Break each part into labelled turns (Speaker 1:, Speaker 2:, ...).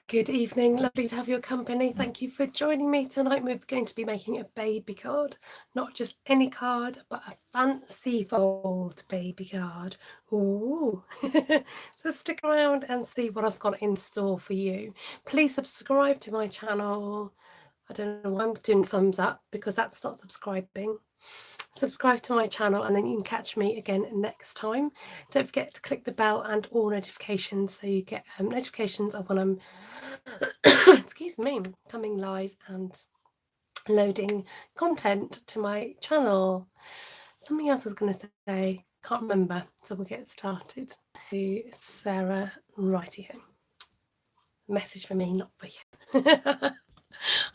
Speaker 1: Good evening, lovely to have your company. Thank you for joining me tonight. We're going to be making a baby card, not just any card, but a fancy fold baby card. Ooh, so stick around and see what I've got in store for you. Please subscribe to my channel. I don't know why I'm doing thumbs up because that's not subscribing. Subscribe to my channel and then you can catch me again next time. Don't forget to click the bell and all notifications so you get notifications of when I'm excuse me, coming live and loading content to my channel. Something else I was going to say, can't remember, so we'll get started. To Sarah Righty home. Message for me, not for you.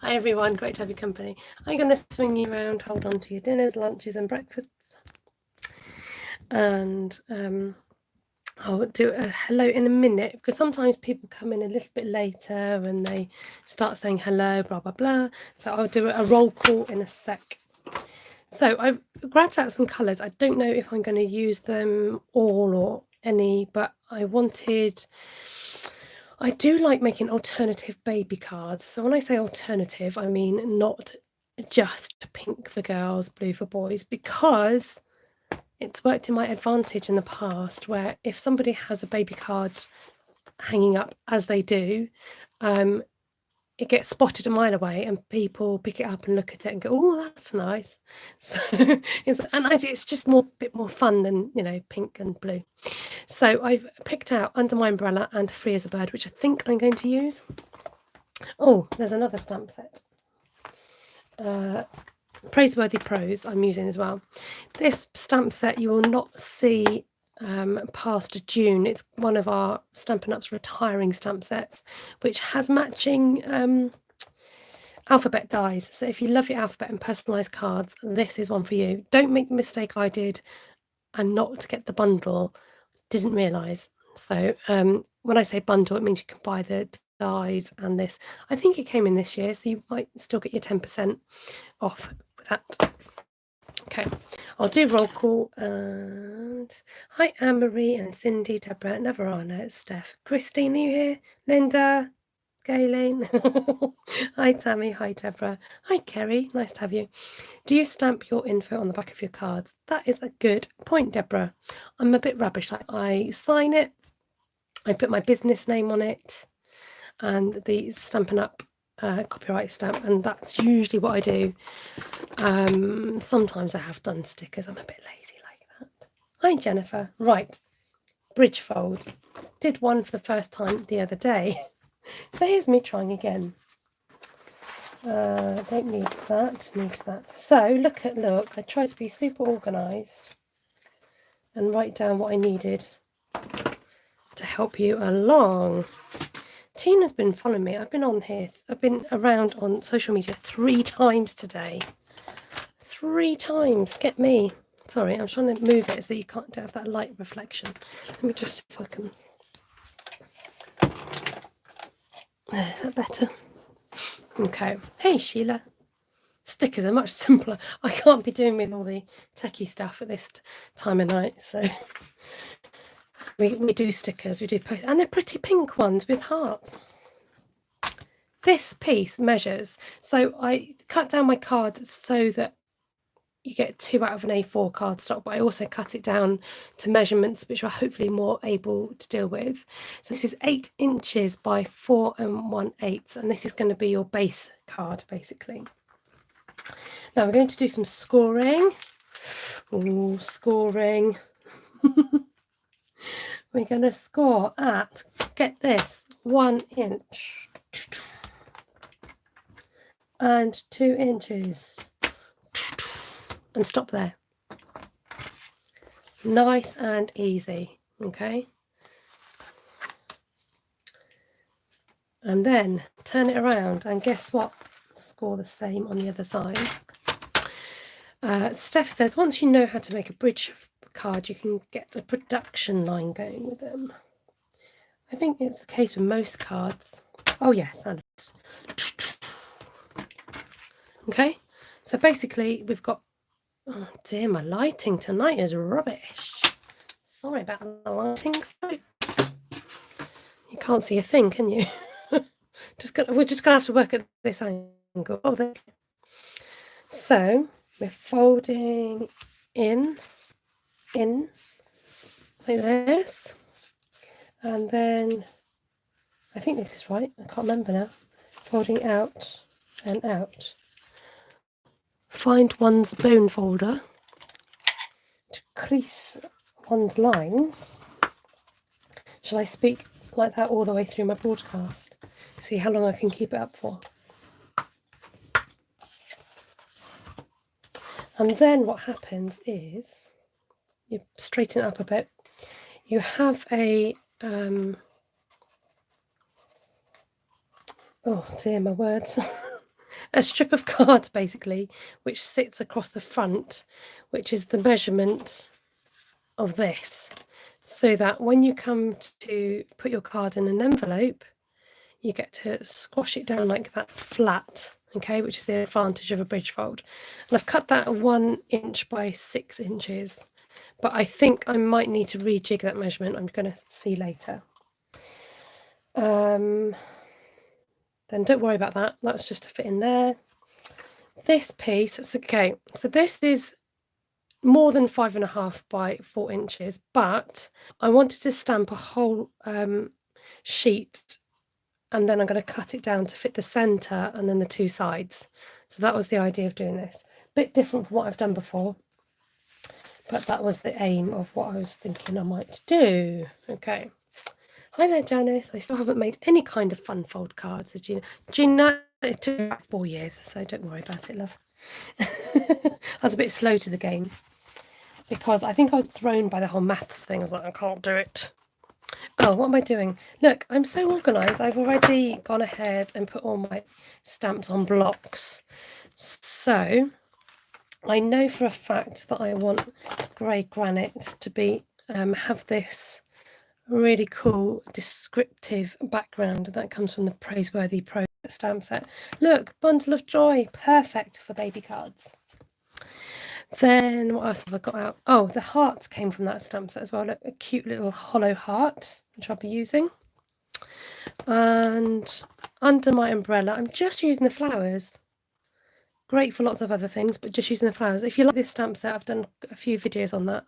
Speaker 1: Hi everyone, great to have your company. I'm going to swing you around, hold on to your dinners, lunches and breakfasts. And I'll do a hello in a minute because sometimes people come in a little bit later and they start saying hello, blah, blah, blah. So I'll do a roll call in a sec. So I've grabbed out some colours. I don't know if I'm going to use them all or any, but I do like making alternative baby cards. So when I say alternative, I mean not just pink for girls, blue for boys, because it's worked in my advantage in the past where if somebody has a baby card hanging up, as they do, it gets spotted a mile away and people pick it up and look at it and go, oh, that's nice. So it's just a bit more fun than, you know, pink and blue. So I've picked out Under My Umbrella and Free as a Bird, which I think I'm going to use. Oh, there's another stamp set. Praiseworthy Prose I'm using as well. This stamp set you will not see past June. It's one of our Stampin' Up's retiring stamp sets, which has matching alphabet dies. So if you love your alphabet and personalised cards, this is one for you. Don't make the mistake I did and not get the bundle. Didn't realise. So when I say bundle, it means you can buy the dies and this. I think it came in this year, so you might still get your 10% off with that. Okay, I'll do roll call. And hi, Anne-Marie and Cindy, Deborah, Navarana, Steph, Christine, are you here? Linda, Gayleen. Hi, Tammy. Hi, Deborah. Hi, Kerry. Nice to have you. Do you stamp your info on the back of your cards? That is a good point, Deborah. I'm a bit rubbish. I sign it, I put my business name on it, and the Stampin' Up copyright stamp, and that's usually what I do. Sometimes I have done stickers. I'm a bit lazy like that. Hi, Jennifer. Right, bridge fold. Did one for the first time the other day. So here's me trying again. Don't need that, need that. So look, I tried to be super organised and write down what I needed to help you along. Tina's been following me. I've been on here. I've been around on social media 3 times today. 3 times. Get me. Sorry, I'm trying to move it so you can't have that light reflection. Let me just see if I can. Is that better? Okay. Hey, Sheila. Stickers are much simpler. I can't be doing with all the techie stuff at this time of night, so we do stickers, we do post, and they're pretty pink ones with hearts. This piece measures, so I cut down my card so that you get 2 out of an A4 cardstock, but I also cut it down to measurements which are hopefully more able to deal with. So this is 8 inches by 4 1/8, and this is going to be your base card basically. Now we're going to do some scoring. Oh, scoring. We're going to score at, get this, 1 inch and 2 inches and stop there. Nice and easy, okay? And then turn it around and guess what? Score the same on the other side. Steph says, once you know how to make a bridge card, you can get a production line going with them. I think it's the case with most cards. Oh yes, and okay. So basically we've got, oh dear, my lighting tonight is rubbish. Sorry about the lighting. You can't see a thing, can you? We're just gonna have to work at this angle. Oh, there. So we're folding in like this, and then I think this is right. I can't remember now. Folding out and out. Find one's bone folder to crease one's lines. Shall I speak like that all the way through my broadcast? See how long I can keep it up for. And then what happens is you straighten it up a bit. You have a oh dear, my words. A strip of card basically, which sits across the front, which is the measurement of this, so that when you come to put your card in an envelope, you get to squash it down like that flat, okay, which is the advantage of a bridge fold. And I've cut that 1 inch by 6 inches, but I think I might need to rejig that measurement. I'm going to see later. Then don't worry about that. That's just to fit in there. This piece, it's okay. So this is more than 5.5 by 4 inches, but I wanted to stamp a whole sheet, and then I'm going to cut it down to fit the center and then the 2 sides. So that was the idea of doing this. Bit different from what I've done before, but that was the aim of what I was thinking I might do. Okay. Hi there, Janice. I still haven't made any kind of fun fold cards, as Gina. It took about 4 years, so don't worry about it, love. I was a bit slow to the game because I think I was thrown by the whole maths thing. I was like, I can't do it. Oh, what am I doing? Look, I'm so organised. I've already gone ahead and put all my stamps on blocks. So I know for a fact that I want grey granite to be have this really cool descriptive background that comes from the Praiseworthy Pro stamp set. Look, bundle of joy, perfect for baby cards. Then what else have I got out? Oh, the hearts came from that stamp set as well. Look, a cute little hollow heart, which I'll be using. And under my umbrella, I'm just using the flowers. Great for lots of other things, but just using the flowers. If you like this stamp set, I've done a few videos on that.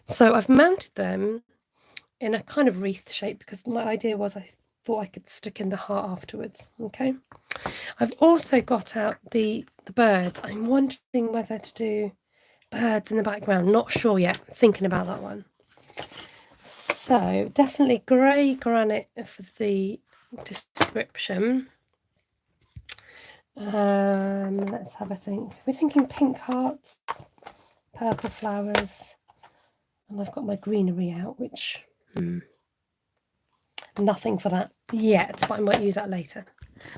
Speaker 1: So I've mounted them in a kind of wreath shape because my idea was I thought I could stick in the heart afterwards. Okay. I've also got out the birds. I'm wondering whether to do birds in the background. Not sure yet. Thinking about that one. So definitely grey granite for the description. Let's have a think. We're thinking pink hearts, purple flowers, and I've got my greenery out, which nothing for that yet, but I might use that later.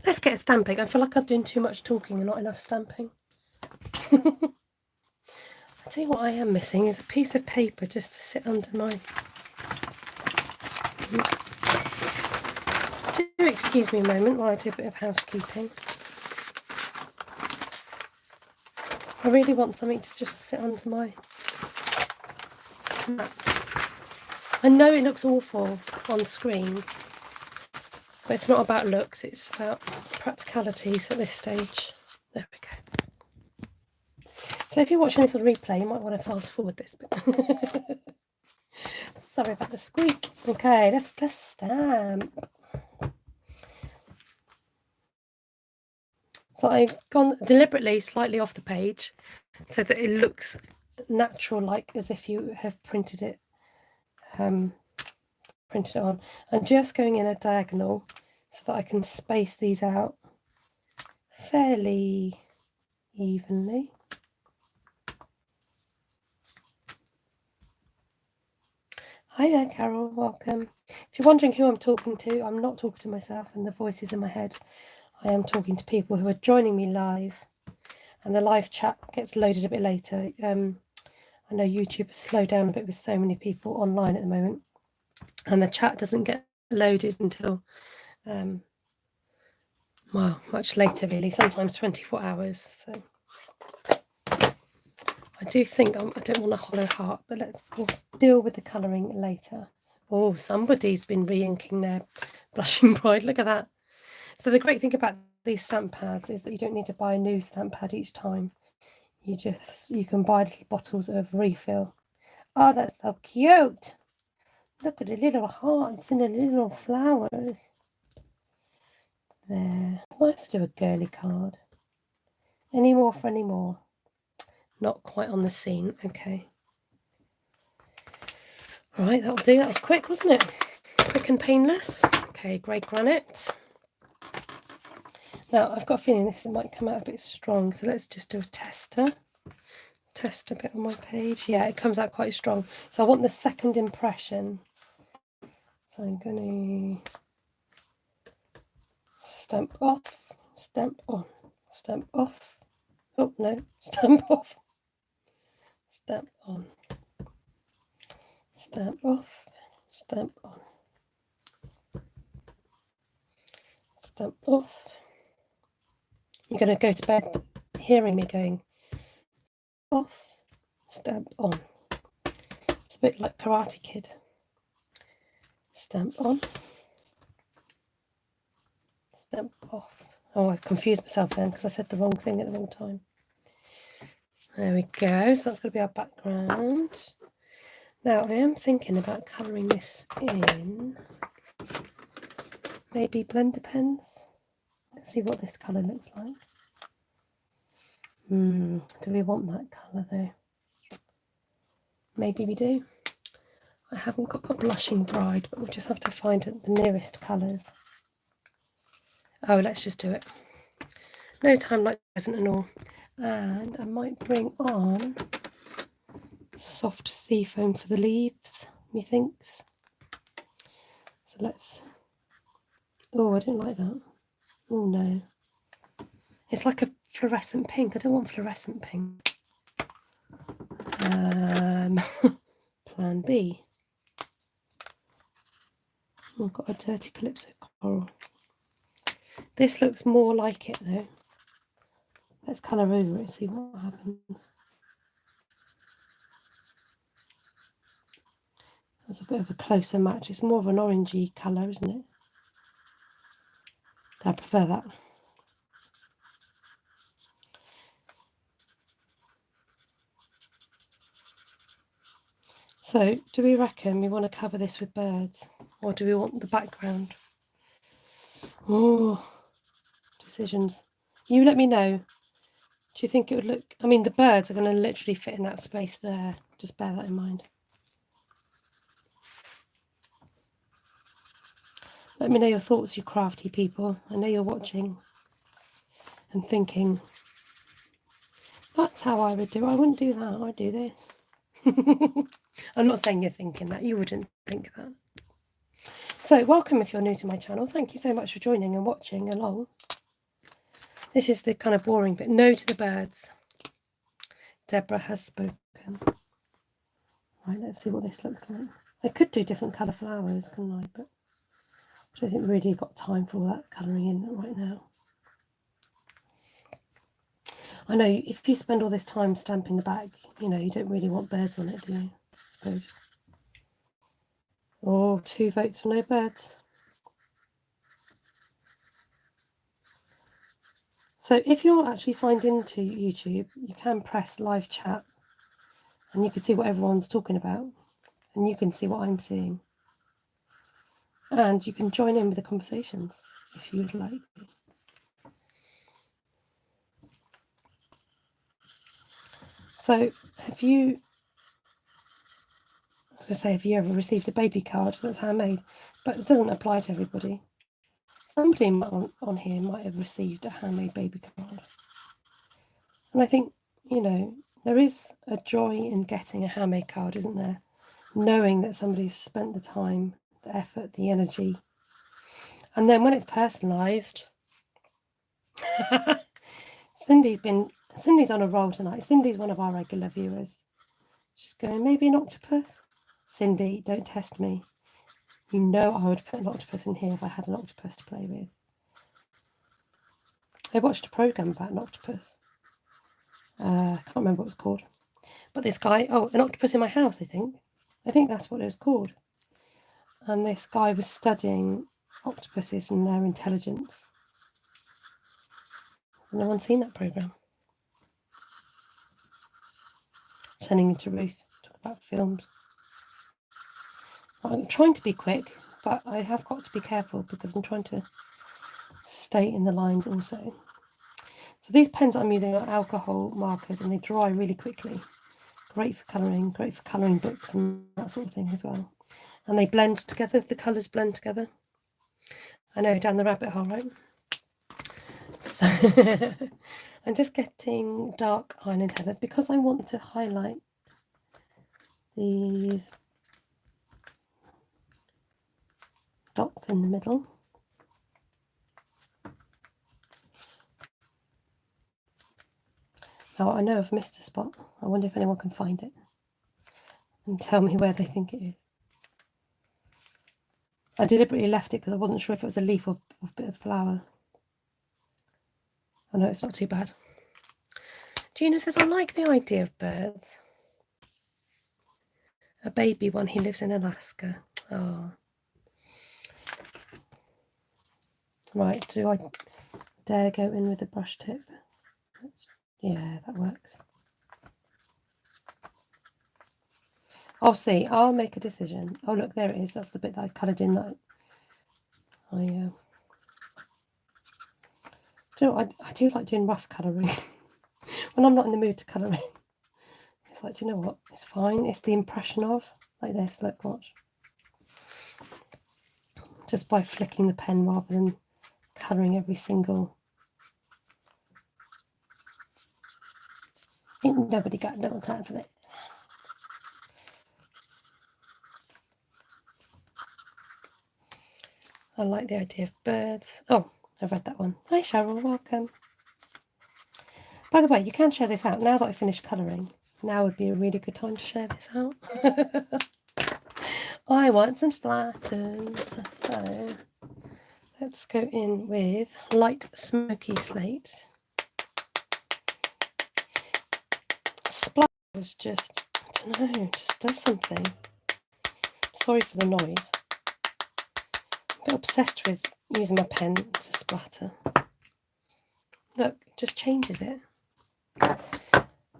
Speaker 1: Let's get stamping. I feel like I'm doing too much talking and not enough stamping. I'll tell you what I am missing is a piece of paper just to sit under my... Do excuse me a moment while I do a bit of housekeeping. I really want something to just sit under my mat. I know it looks awful on screen, but it's not about looks, it's about practicalities at this stage. There we go. So if you're watching this on replay, you might want to fast forward this bit. Sorry about the squeak. Okay, let's stamp. So I've gone deliberately slightly off the page so that it looks natural, like as if you have printed it on. I'm just going in a diagonal so that I can space these out fairly evenly. Hi there, Carol, welcome. If you're wondering who I'm talking to, I'm not talking to myself and the voices in my head. I am talking to people who are joining me live, and the live chat gets loaded a bit later. I know YouTube has slowed down a bit with so many people online at the moment, and the chat doesn't get loaded until well, much later really, sometimes 24 hours. So I do think I don't want a hollow heart, but we'll deal with the colouring later. Oh, somebody's been re-inking their Blushing Bride. Look at that. So the great thing about these stamp pads is that you don't need to buy a new stamp pad each time. You can buy little bottles of refill. Oh, that's so cute. Look at the little hearts and the little flowers. There. It's nice to do a girly card. Any more for any more? Not quite on the scene. Okay. All right, that'll do. That was quick, wasn't it? Quick and painless. Okay, grey granite. Now, I've got a feeling this might come out a bit strong, so let's just do a tester. Test a bit on my page. Yeah, it comes out quite strong. So I want the second impression. So I'm going to stamp off, stamp on, stamp off. Oh, no, stamp off, stamp on, stamp off, stamp on, stamp off. You're going to go to bed hearing me going off, stamp on. It's a bit like Karate Kid. Stamp on, stamp off. Oh, I confused myself then because I said the wrong thing at the wrong time. There we go. So that's going to be our background. Now I am thinking about colouring this in. Maybe blender pens. Let's see what this colour looks like. Do we want that colour though? Maybe we do. I haven't got a blushing bride, but we'll just have to find the nearest colours. Oh, let's just do it. No time like the present and all. And I might bring on soft sea foam for the leaves, methinks. So let's... Oh, I don't like that. Oh no. It's like a fluorescent pink. I don't want fluorescent pink. Plan B. I've got a dirty calypso coral. This looks more like it though. Let's colour over it, see what happens. That's a bit of a closer match. It's more of an orangey colour, isn't it? I prefer that. So, do we reckon we want to cover this with birds? Or do we want the background? Oh, decisions. You let me know. Do you think it would look... I mean, the birds are going to literally fit in that space there. Just bear that in mind. Let me know your thoughts, you crafty people. I know you're watching and thinking, that's how I would do it. I wouldn't do that. I'd do this. I'm not saying you're thinking that. You wouldn't think that. So, welcome if you're new to my channel. Thank you so much for joining and watching along. This is the kind of boring bit. No to the birds. Deborah has spoken. Right, let's see what this looks like. I could do different colour flowers, couldn't I? But I don't think we really got time for all that colouring in right now. I know if you spend all this time stamping the back, you know, you don't really want birds on it, do you? I suppose. Oh, 2 votes for no birds. So if you're actually signed into YouTube, you can press live chat and you can see what everyone's talking about and you can see what I'm seeing. And you can join in with the conversations if you would like. So have you ever received a baby card that's handmade? But it doesn't apply to everybody. Somebody on here might have received a handmade baby card. And I think, you know, there is a joy in getting a handmade card, isn't there? Knowing that somebody's spent the time, the effort, the energy. And then when it's personalised, Cindy's on a roll tonight. Cindy's one of our regular viewers. She's going, maybe an octopus? Cindy, don't test me. You know I would put an octopus in here if I had an octopus to play with. I watched a programme about an octopus. I can't remember what it was called. But this guy, an octopus in my house, I think. I think that's what it was called. And this guy was studying octopuses and their intelligence. Has no one seen that programme? Turning into Ruth, talk about films. I'm trying to be quick, but I have got to be careful because I'm trying to stay in the lines also. So these pens I'm using are alcohol markers and they dry really quickly. Great for colouring books and that sort of thing as well. And they blend together, the colours blend together. I know, down the rabbit hole, right? So I'm just getting dark island heather because I want to highlight these dots in the middle. Now I know I've missed a spot. I wonder if anyone can find it and tell me where they think it is. I deliberately left it because I wasn't sure if it was a leaf or a bit of flower. I know it's not too bad. Gina says, I like the idea of birds. A baby one, he lives in Alaska. Oh. Right, do I dare go in with a brush tip? Yeah, that works. I'll see. I'll make a decision. Oh, look, there it is. That's the bit that I coloured in. That I do like doing rough colouring when I'm not in the mood to colour in. It's like, do you know what? It's fine. It's the impression of, like this. Look, watch. Just by flicking the pen rather than colouring every single. Ain't nobody got no time for that. I like the idea of birds. Oh, I've read that one. Hi Cheryl, welcome. By the way, you can share this out. Now that I've finished colouring, now would be a really good time to share this out. I want some splatters. So let's go in with light smoky slate. Splatters just, I don't know, just does something. Sorry for the noise. I'm a bit obsessed with using my pen to splatter. Look, it just changes it.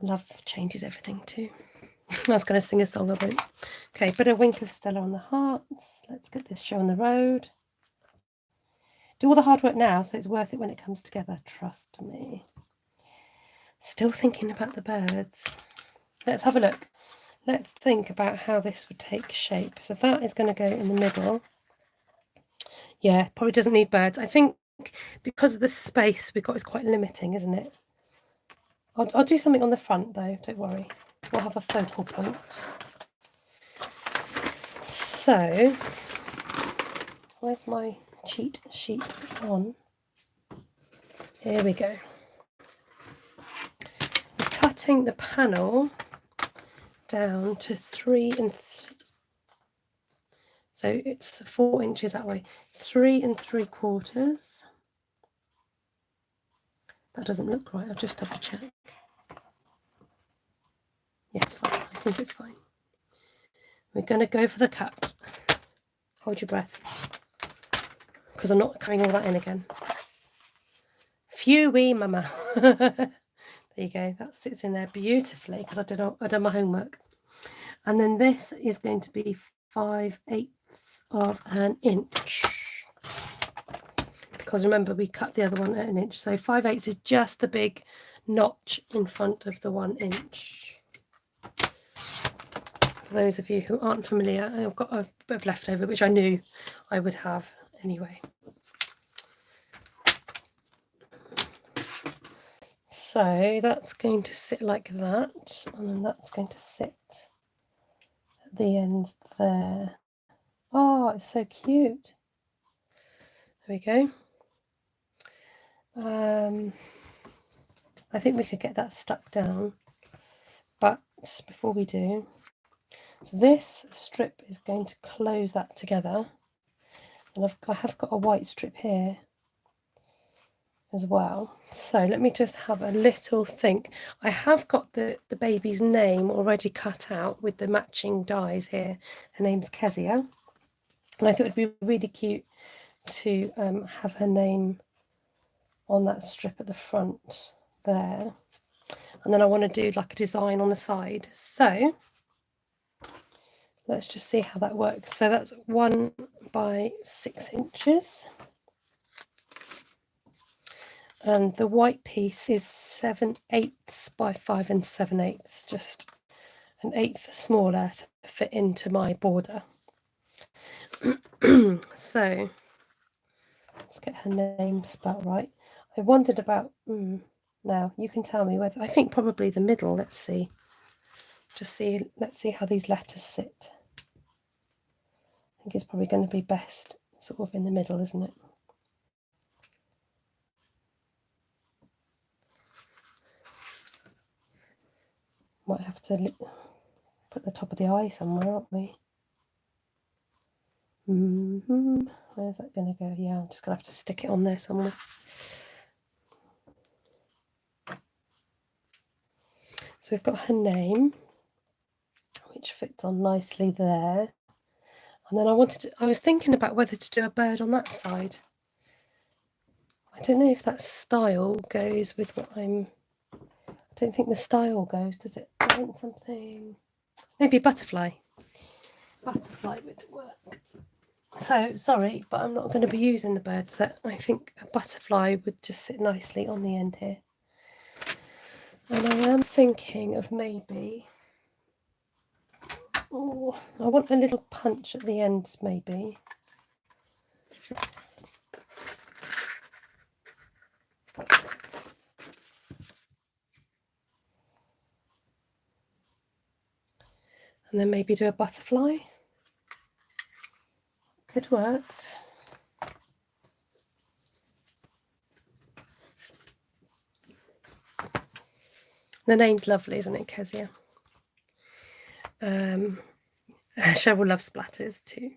Speaker 1: Love changes everything too. I was going to sing a song, I won't. Okay, put a wink of Stella on the hearts. Let's get this show on the road. Do all the hard work now, so it's worth it when it comes together. Trust me. Still thinking about the birds. Let's have a look. Let's think about how this would take shape. So that is going to go in the middle. Yeah, probably doesn't need birds. I think because of the space we've got is quite limiting, isn't it? I'll do something on the front though, don't worry. We'll have a focal point. So, where's my cheat sheet on? Here we go. We're cutting the panel down to 3 and 3. So it's 4 inches that way. 3 3/4. That doesn't look right. I'll just double check. Yes, fine. I think it's fine. We're going to go for the cut. Hold your breath, because I'm not carrying all that in again. Phew-wee, mama. There you go. That sits in there beautifully because I did my homework. And then this is going to be 5/8 of an inch. Because remember, we cut the other one at 1 inch. So 5/8 is just the big notch in front of the 1 inch. For those of you who aren't familiar, I've got a bit of leftover, which I knew I would have anyway. So that's going to sit like that, and then that's going to sit at the end there. Oh, it's so cute. There we go. I think we could get that stuck down, but before we do, so this strip is going to close that together, and I have got a white strip here as well. So let me just have a little think. I have got the baby's name already cut out with the matching dies here. Her name's Kezia, and I thought it would be really cute to have her name on that strip at the front there, and then I want to do like a design on the side. So let's just see how that works. So that's 1 by 6 inches, and the white piece is 7/8 by 5 7/8, just an eighth smaller to fit into my border. So let's get her name spelled right. I wondered about, now you can tell me whether, I think probably the middle. Let's see. Let's see how these letters sit. I think it's probably going to be best sort of in the middle, isn't it? Might have to put the top of the eye somewhere, aren't we? Where's that going to go? Yeah, I'm just going to have to stick it on there somewhere. So we've got her name, which fits on nicely there. And then I was thinking about whether to do a bird on that side. I don't know if that style goes with what I don't think the style goes, does it? I want something, maybe a butterfly. Butterfly would work. So, sorry, but I'm not going to be using the bird set. I think a butterfly would just sit nicely on the end here. And I am thinking of maybe, I want a little punch at the end, maybe. And then maybe do a butterfly. Could work. The name's lovely, isn't it, Kezia? Cheryl loves splatters too.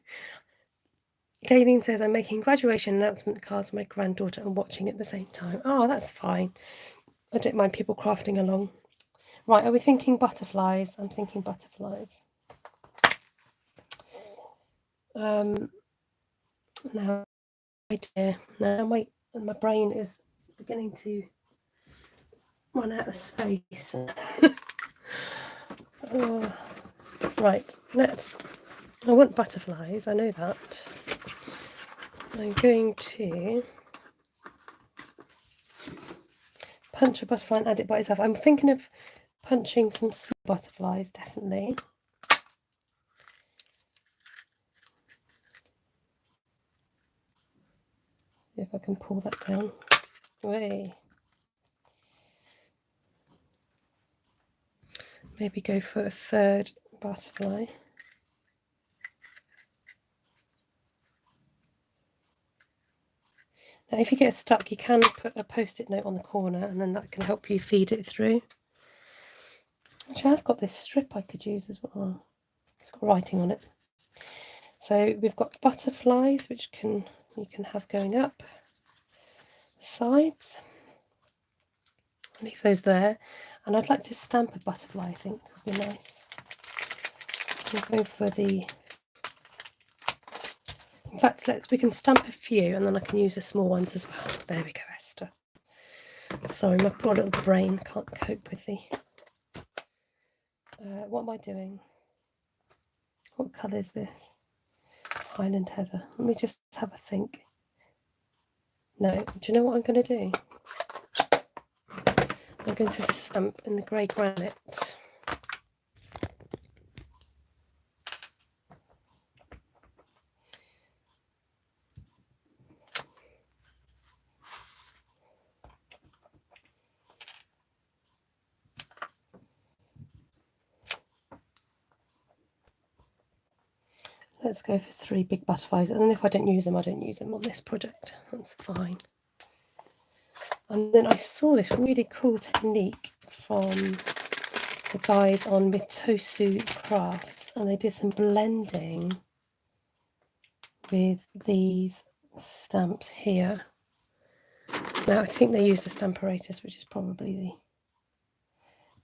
Speaker 1: Gayleen says, I'm making graduation announcement cards for my granddaughter and watching at the same time. Oh, that's fine. I don't mind people crafting along. Right, are we thinking butterflies? I'm thinking butterflies. Now, idea. Now, wait, my brain is beginning to run out of space. Right, I want butterflies, I know that. I'm going to punch a butterfly and add it by itself. I'm thinking of punching some sweet butterflies, definitely. See if I can pull that down. Way. Maybe go for a third butterfly. Now, if you get stuck, you can put a post-it note on the corner, and then that can help you feed it through. Actually, I've got this strip I could use as well. It's got writing on it. So we've got butterflies, which you can have going up the sides. Leave those there, and I'd like to stamp a butterfly. I think would be nice. We'll go for the. In fact, we can stamp a few, and then I can use the small ones as well. There we go, Esther. Sorry, my poor little brain can't cope with the. What am I doing? What colour is this? Highland Heather. Let me just have a think. No, do you know what I'm going to do? I'm going to stamp in the grey granite. Let's go for 3 big butterflies, and then if I don't use them, I don't use them on this project. That's fine. And then I saw this really cool technique from the guys on Mitosu Crafts, and they did some blending with these stamps here. Now, I think they used a Stamparatus, which is probably the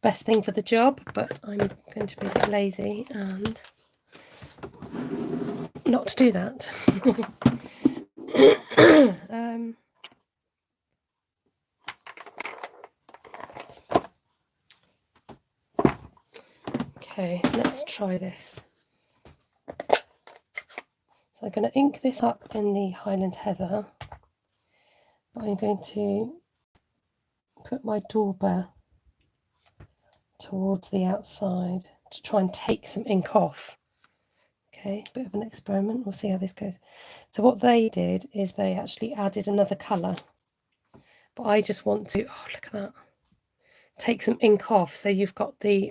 Speaker 1: best thing for the job, but I'm going to be a bit lazy and not do that. Okay, let's try this. So I'm going to ink this up in the Highland Heather. I'm going to put my dauber towards the outside to try and take some ink off. Okay, bit of an experiment. We'll see how this goes. So what they did is they actually added another colour. But I just want to, oh, look at that. Take some ink off so you've got the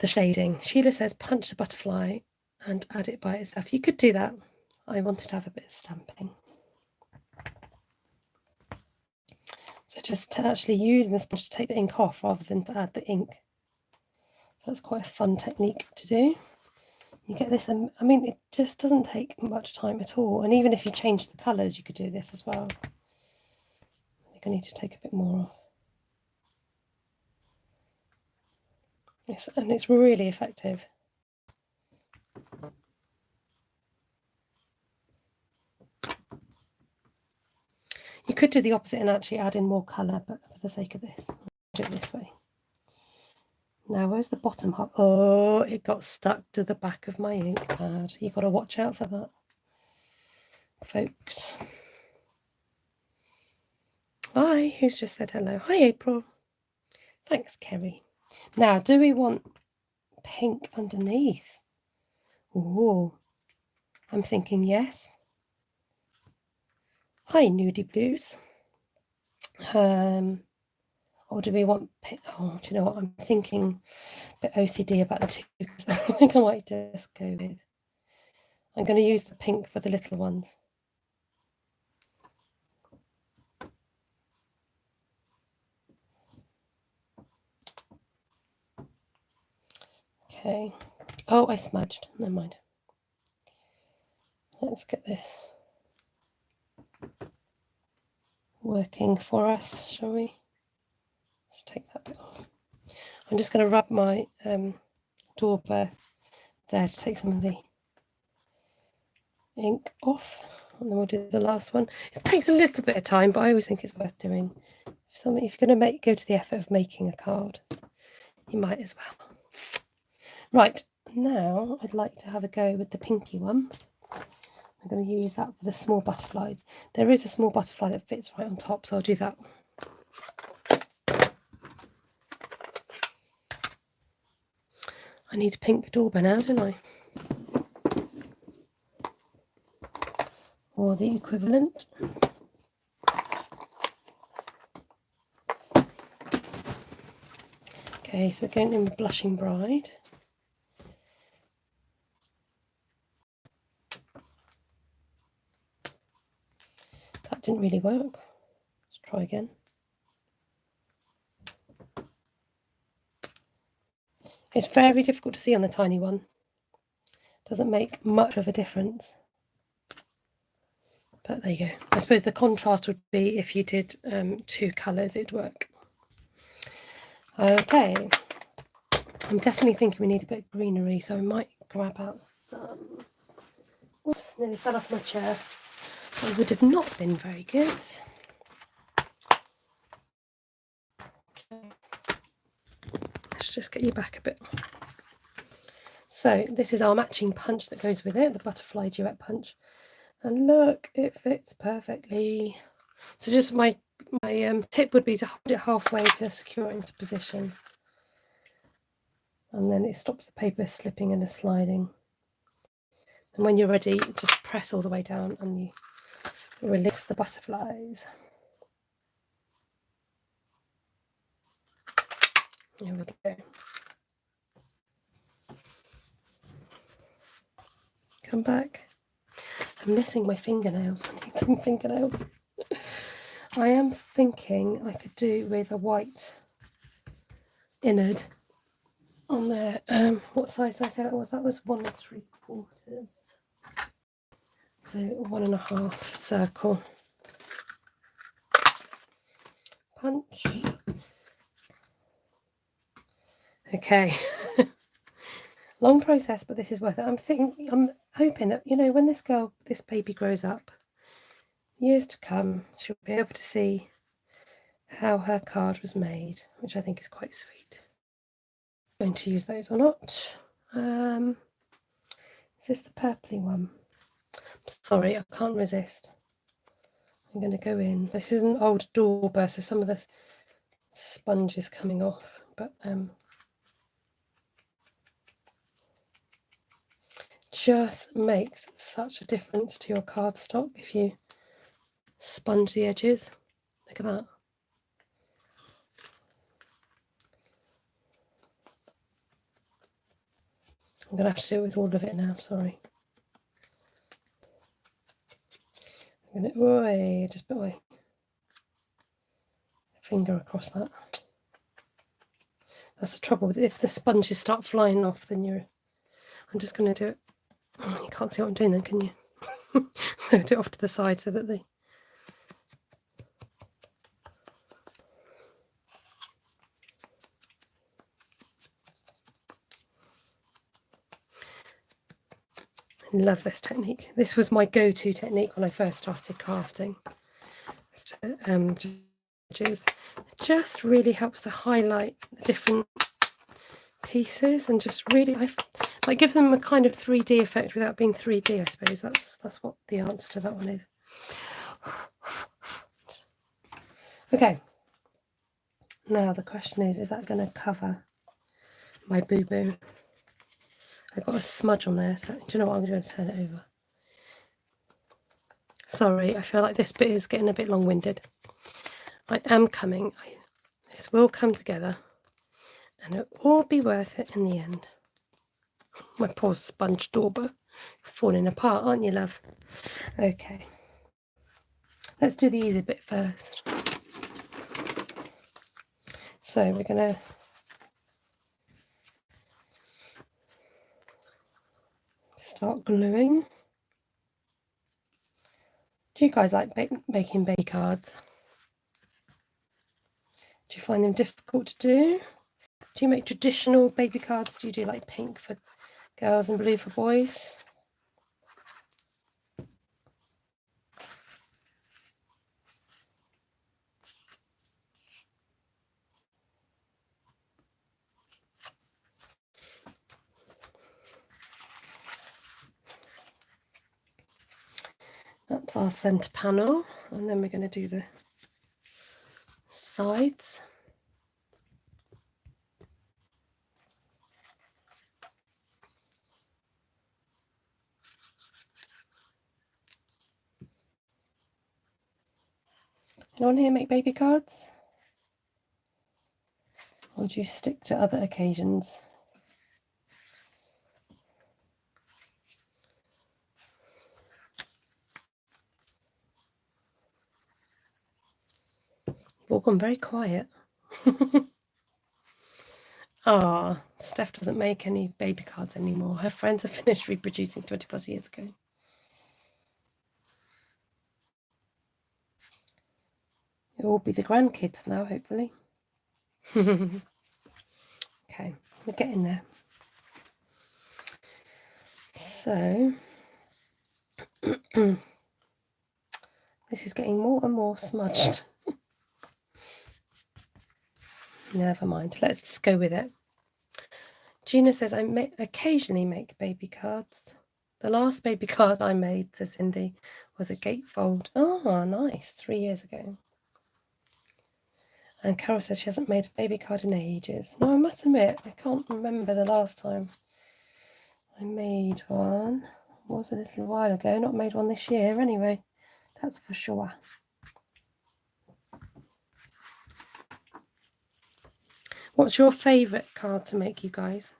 Speaker 1: shading. Sheila says punch the butterfly and add it by itself. You could do that. I wanted to have a bit of stamping. So just to actually use this sponge to take the ink off rather than to add the ink. So that's quite a fun technique to do. You get this, I mean, it just doesn't take much time at all. And even if you change the colours, you could do this as well. I think I need to take a bit more off. And it's really effective. You could do the opposite and actually add in more colour, but for the sake of this, I'll do it this way. Now, where's the bottom half? Oh, it got stuck to the back of my ink pad. You've got to watch out for that, folks. Hi, who's just said hello? Hi, April. Thanks, Kerry. Now, do we want pink underneath? Oh, I'm thinking yes. Hi, Nudie Blues. Or do we want pink? Oh, do you know what? I'm thinking a bit OCD about the two. I think I might just go with. I'm going to use the pink for the little ones. Okay. Oh, I smudged. Never mind. Let's get this working for us, shall we? Let's take that bit off. I'm just going to rub my dauber there to take some of the ink off, and then we'll do the last one. It takes a little bit of time, but I always think it's worth doing. If you're going to go to the effort of making a card, you might as well. Right, now I'd like to have a go with the pinky one. I'm going to use that for the small butterflies. There is a small butterfly that fits right on top, so I'll do that. I need a pink dauber now, don't I? Or the equivalent. Okay, so going in with Blushing Bride. That didn't really work. Let's try again. It's very difficult to see on the tiny one. Doesn't make much of a difference. But there you go. I suppose the contrast would be if you did two colours, it'd work. Okay. I'm definitely thinking we need a bit of greenery, so I might grab out some. Oops, nearly fell off my chair. That would have not been very good. Let's just get you back a bit. So this is our matching punch that goes with it, the butterfly duet punch. And look, it fits perfectly. So just my tip would be to hold it halfway to secure it into position. And then it stops the paper slipping and sliding. And when you're ready, just press all the way down and you release the butterflies. Here we go. Come back. I'm missing my fingernails. I need some fingernails. I am thinking I could do with a white innard on there. What size did I say that was? That was 1 3/4. So 1.5 circle. Punch. Okay. Long process, but this is worth it. I'm hoping that, you know, when this baby grows up, years to come, she'll be able to see how her card was made, which I think is quite sweet. going to use those or not. Is this the purpley one? Sorry, I can't resist. I'm going to go in. This is an old dauber, so some of the sponge is coming off, but just makes such a difference to your cardstock if you sponge the edges. Look at that. I'm going to have to do it with all of it now, sorry. I'm going to, just put my finger across that. That's the trouble with it. If the sponges start flying off, then I'm just going to do it. Oh, you can't see what I'm doing then, can you? So do it off to the side so that they... I love this technique. This was my go-to technique when I first started crafting. It just really helps to highlight the different pieces and just really like give them a kind of 3D effect without being 3D, I suppose. That's what the answer to that one is. Okay, now the question is that going to cover my boo-boo? I've got a smudge on there, so do you know what, I'm going to turn it over. Sorry, I feel like this bit is getting a bit long-winded. I am coming. This will come together and it'll all be worth it in the end. My poor sponge dauber, falling apart, aren't you, love? Okay, let's do the easy bit first. So we're going to start gluing. Do you guys like making baby cards? Do you find them difficult to do? Do you make traditional baby cards? Do you do like pink for girls and blue for boys? That's our centre panel, and then we're going to do the sides. Anyone here make baby cards? Or do you stick to other occasions? You've all gone very quiet. Ah, Steph doesn't make any baby cards anymore. Her friends have finished reproducing 20 plus years ago. You'll all be the grandkids now, hopefully. Okay, we're getting there. So, this is getting more and more smudged. Never mind, let's just go with it. Gina says, I occasionally make baby cards. The last baby card I made, says Cindy, was a gatefold. Oh, nice, 3 years ago. And Carol says she hasn't made a baby card in ages. No, I must admit, I can't remember the last time I made one. It was a little while ago, not made one this year anyway, that's for sure. What's your favourite card to make, you guys?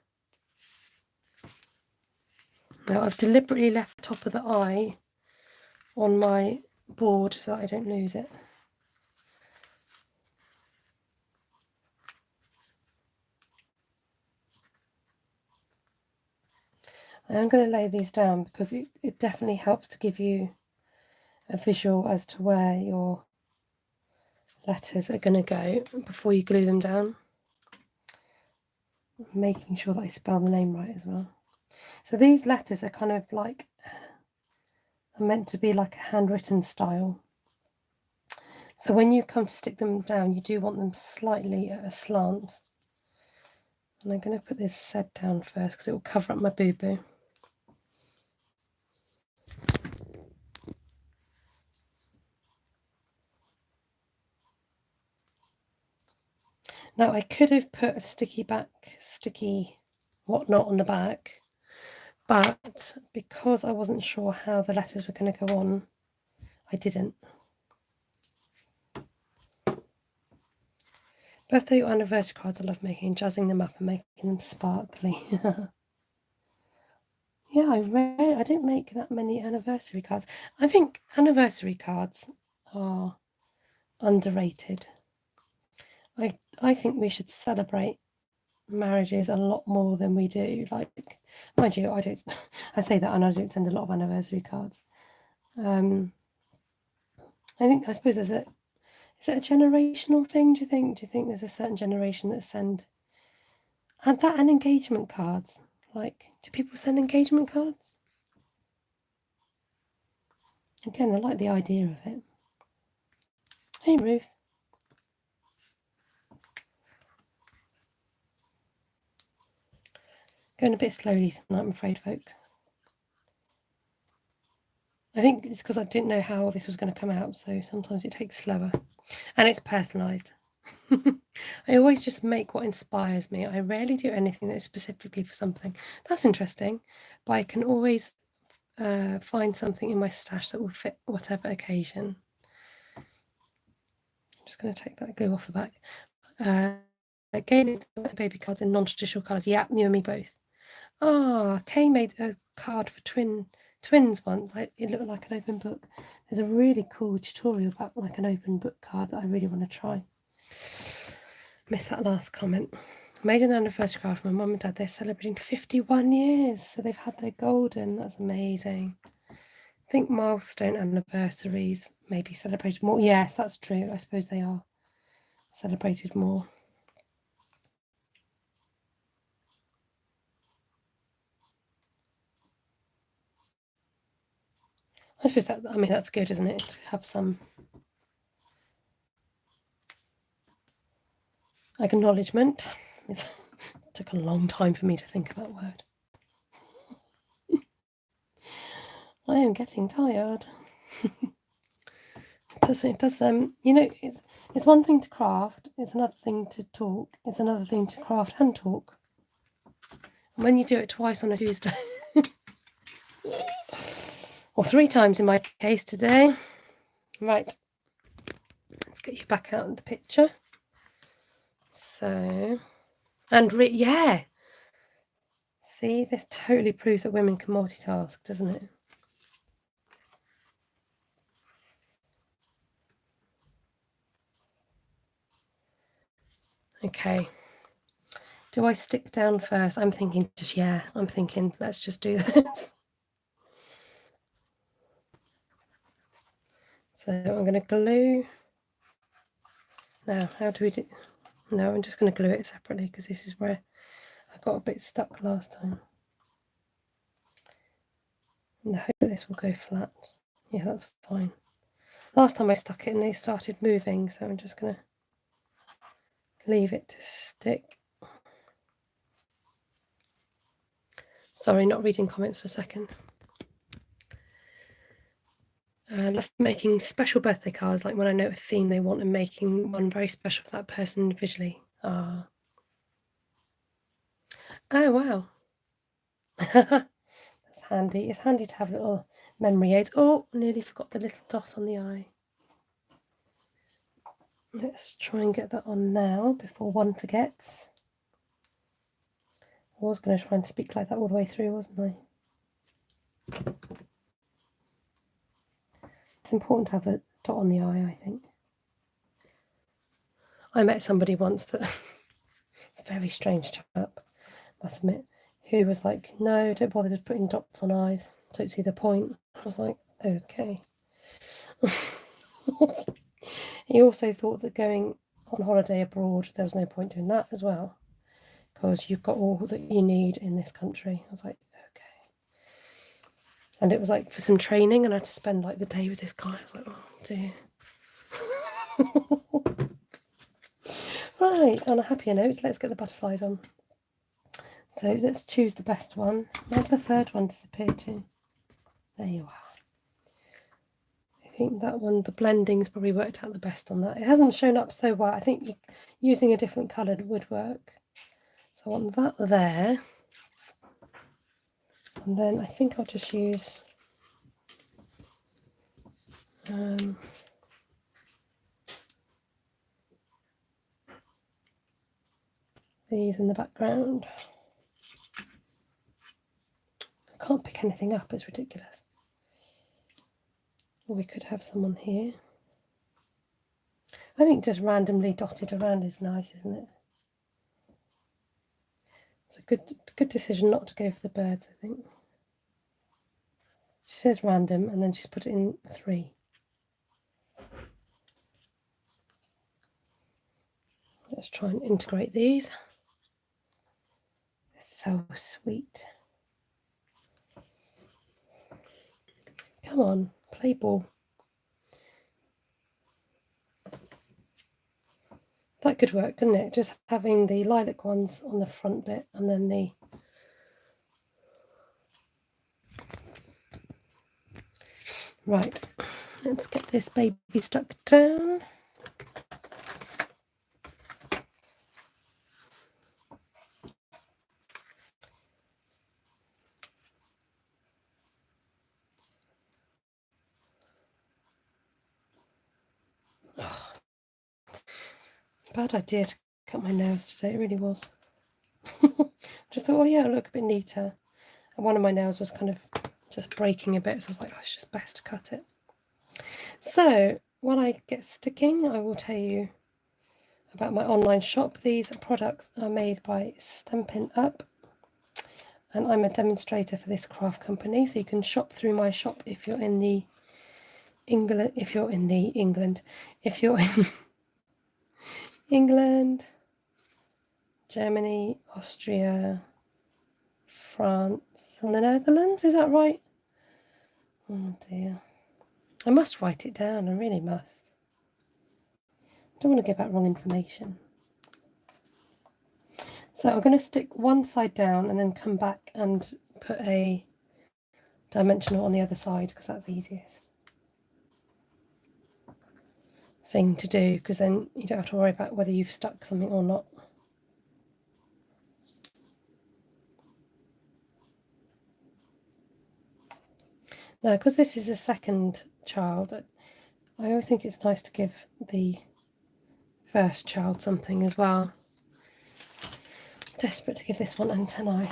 Speaker 1: Now, I've deliberately left the top of the eye on my board so that I don't lose it. I am going to lay these down because it definitely helps to give you a visual as to where your letters are going to go before you glue them down. Making sure that I spell the name right as well. So these letters are kind of like, are meant to be like a handwritten style. So when you come to stick them down, you do want them slightly at a slant. And I'm going to put this Z down first because it will cover up my boo-boo. Now I could have put a sticky whatnot on the back, but because I wasn't sure how the letters were going to go on, I didn't. Birthday or anniversary cards I love making, jazzing them up and making them sparkly. Yeah, I don't make that many anniversary cards. I think anniversary cards are underrated. I think we should celebrate marriages a lot more than we do. Like, mind you, I say that and I don't send a lot of anniversary cards. I suppose is it a generational thing, do you think? Do you think there's a certain generation that send and engagement cards? Like, do people send engagement cards? Again, I like the idea of it. Hey, Ruth. Going a bit slowly tonight, I'm afraid, folks. I think it's because I didn't know how this was going to come out, so sometimes it takes slower. And it's personalised. I always just make what inspires me. I rarely do anything that is specifically for something. That's interesting, but I can always find something in my stash that will fit whatever occasion. I'm just going to take that glue off the back. Again, baby cards in non-traditional colours. Yeah, you and me both. Ah, Kay made a card for twins once. It looked like an open book. There's a really cool tutorial about like an open book card that I really want to try. Missed that last comment. Made an anniversary card for my mum and dad. They're celebrating 51 years, so they've had their golden. That's amazing. I think milestone anniversaries may be celebrated more. Yes, that's true. I suppose they are celebrated more. I suppose that's good, isn't it? To have some acknowledgement. It took a long time for me to think of that word. I am getting tired. It does. It's one thing to craft. It's another thing to talk. It's another thing to craft and talk. And when you do it twice on a Tuesday, or 3 times in my case today, right? Let's get you back out of the picture. So, and yeah. See, this totally proves that women can multitask, doesn't it? Okay. Do I stick down first? I'm thinking let's just do this. So I'm going to glue. Now, how do we do? No, I'm just going to glue it separately because this is where I got a bit stuck last time. And I hope this will go flat. Yeah, that's fine. Last time I stuck it and they started moving, so I'm just going to leave it to stick. Sorry, not reading comments for a second. I love making special birthday cards, like when I know a theme they want and making one very special for that person individually. Ah. Oh, wow. That's handy. It's handy to have little memory aids. Oh, nearly forgot the little dot on the eye. Let's try and get that on now before one forgets. I was going to try and speak like that all the way through, wasn't I? It's important to have a dot on the eye, I think. I met somebody once that it's a very strange chap, must admit, who was like, no, don't bother just putting dots on eyes. Don't see the point. I was like, okay. He also thought that going on holiday abroad, there was no point doing that as well, because you've got all that you need in this country. I was like, okay. And it was like for some training, and I had to spend like the day with this guy. I was like, oh dear. Right, on a happier note, let's get the butterflies on. So let's choose the best one. Where's the third one disappear to? There you are. I think that one, the blending's probably worked out the best on that. It hasn't shown up so well. I think using a different colour would work. So I want that there. And then I think I'll just use these in the background. I can't pick anything up, it's ridiculous. Or we could have someone here. I think just randomly dotted around is nice, isn't it? It's a good decision not to go for the birds, I think. She says random and then she's put it in 3. Let's try and integrate these. It's so sweet. Come on, play ball. That could work, couldn't it? Just having the lilac ones on the front bit and then the right. Let's get this baby stuck down. Oh, bad idea to cut my nails today, it really was. Just thought, oh yeah, it'll look a bit neater. And one of my nails was kind of just breaking a bit, so I was like, oh, it's just best to cut it. So while I get sticking, I will tell you about my online shop. These products are made by Stampin' Up, and I'm a demonstrator for this craft company, so you can shop through my shop if you're in the England, if you're in England, Germany, Austria, France and the Netherlands, is that right? Oh dear, I must write it down, I really must. I don't want to give out wrong information. So I'm going to stick one side down and then come back and put a dimensional on the other side because that's the easiest thing to do, because then you don't have to worry about whether you've stuck something or not. Now, because this is a second child, I always think it's nice to give the first child something as well. Desperate to give this one antennae.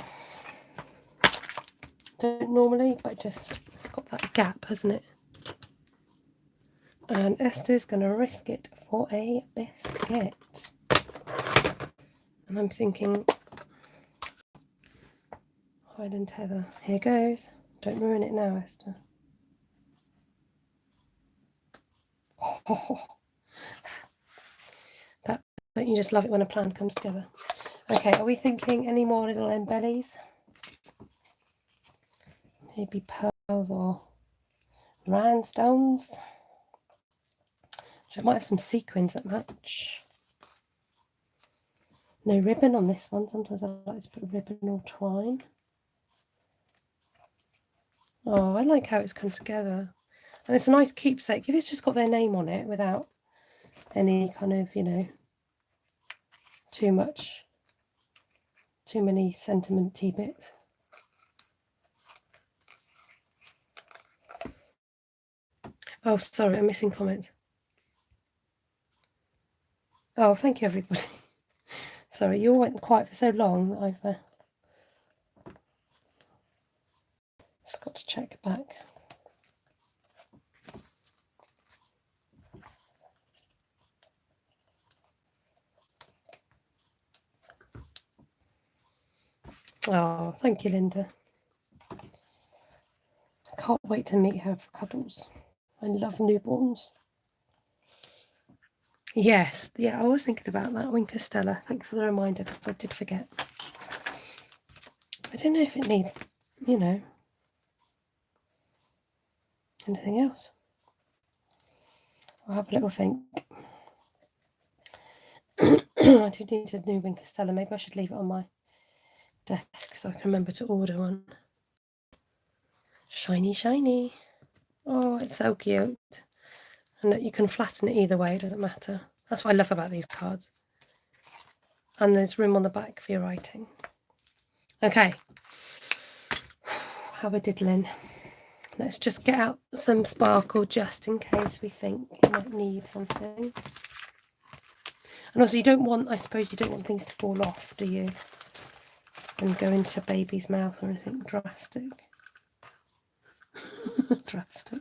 Speaker 1: Don't normally, but just it's got that gap, hasn't it? And Esther's going to risk it for a biscuit. And I'm thinking, Highland Heather, here goes. Don't ruin it now, Esther. Oh, that, don't you just love it when a plan comes together? Okay, are we thinking any more little embellies? Maybe pearls or rhinestones. I might have some sequins that match. No ribbon on this one. Sometimes I like to put ribbon or twine. Oh, I like how it's come together. And it's a nice keepsake. If it's just got their name on it without any kind of, you know, too many sentimenty bits. Oh, sorry, I'm missing comments. Oh, thank you, everybody. Sorry, you all went quiet for so long that I've forgot to check back. Oh, thank you, Linda. I can't wait to meet her for cuddles. I love newborns. Yes, yeah, I was thinking about that, Winker Stella. Thanks for the reminder, because I did forget. I don't know if it needs, you know, anything else. I'll have a little think. I do need a new Winker Stella. Maybe I should leave it on my desk so I can remember to order one. Shiny, shiny. Oh, it's so cute. And you can flatten it either way, it doesn't matter. That's what I love about these cards. And there's room on the back for your writing. Okay. Have a diddling. Let's just get out some sparkle just in case we think you might need something. And also you don't want, I suppose you don't want things to fall off, do you? And go into baby's mouth or anything drastic. Drastic.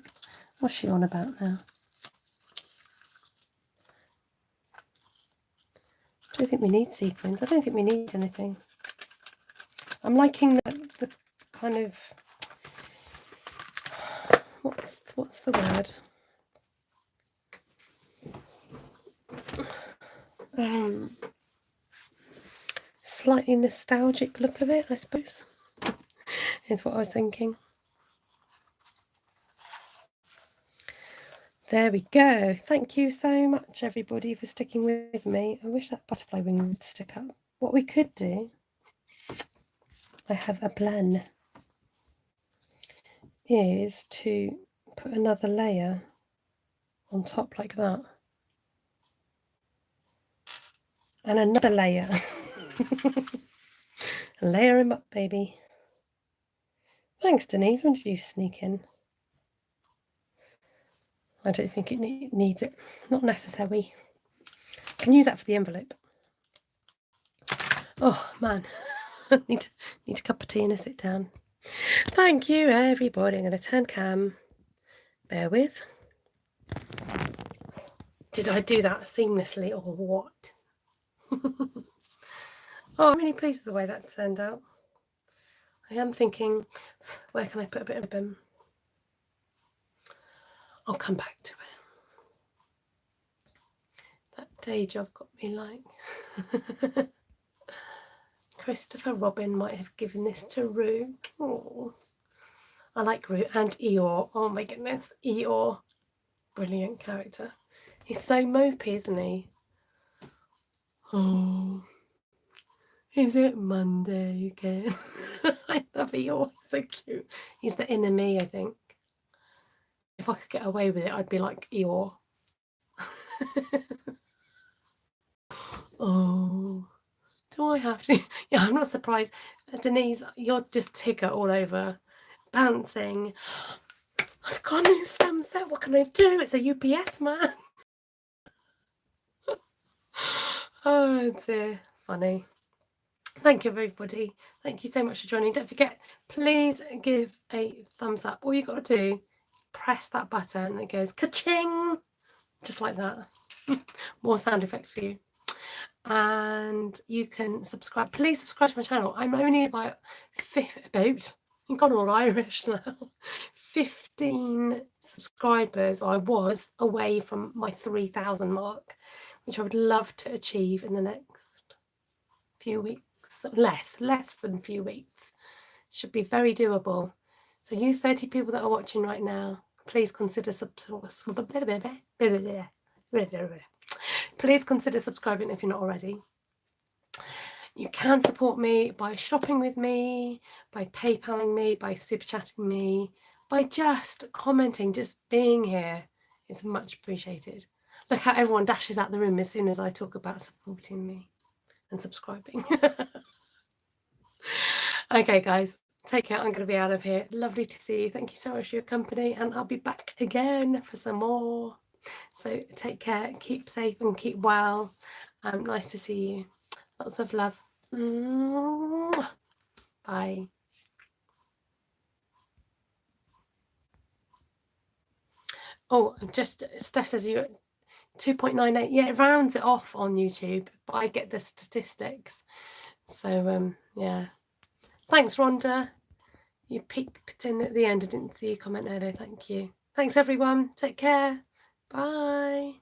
Speaker 1: What's she on about now? I don't think we need sequins. I don't think we need anything. I'm liking the kind of, what's the word? Slightly nostalgic look of it, I suppose, is what I was thinking. There we go. Thank you so much, everybody, for sticking with me. I wish that butterfly wing would stick up. What we could do, I have a plan, is to put another layer on top like that. And another layer. Layer him up, baby. Thanks, Denise. When did you sneak in? I don't think it needs it. Not necessary. Can use that for the envelope. Oh, man. need a cup of tea and a sit down. Thank you, everybody. I'm going to turn cam. Bear with. Did I do that seamlessly or what? Oh, I'm really pleased with the way that turned out. I am thinking, where can I put a bit of ribbon? I'll come back to it. That day job got me like. Christopher Robin might have given this to Rue. Oh, I like Rue and Eeyore. Oh my goodness, Eeyore. Brilliant character. He's so mopey, isn't he? Oh, is it Monday again? I love Eeyore. So cute. He's the inner me, I think. If I could get away with it, I'd be like Eeyore. Oh, do I have to? Yeah, I'm not surprised. Denise, you're just Tigger all over. Bouncing. I've got a new stamp set. What can I do? It's a UPS man. Oh dear. Funny. Thank you, everybody. Thank you so much for joining. Don't forget, please give a thumbs up. All you've got to do is press that button and it goes ka-ching. Just like that. More sound effects for you. And you can subscribe. Please subscribe to my channel. I'm only about I've gone all Irish now. 15 subscribers. I was away from my 3,000 mark, which I would love to achieve in the next few weeks. Less than a few weeks. Should be very doable. So you 30 people that are watching right now, please consider Please consider subscribing if you're not already. You can support me by shopping with me, by PayPaling me, by super chatting me, by just commenting, just being here. It's much appreciated. Look how everyone dashes out the room as soon as I talk about supporting me and subscribing. Okay, guys, take care. I'm going to be out of here. Lovely to see you. Thank you so much for your company, and I'll be back again for some more. So take care, keep safe and keep well. Nice to see you. Lots of love. Bye. Oh, just Steph says you're 2.98. Yeah, it rounds it off on YouTube, but I get the statistics. So yeah. Thanks, Rhonda. You peeked in at the end. I didn't see your comment earlier. Thank you. Thanks, everyone. Take care. Bye.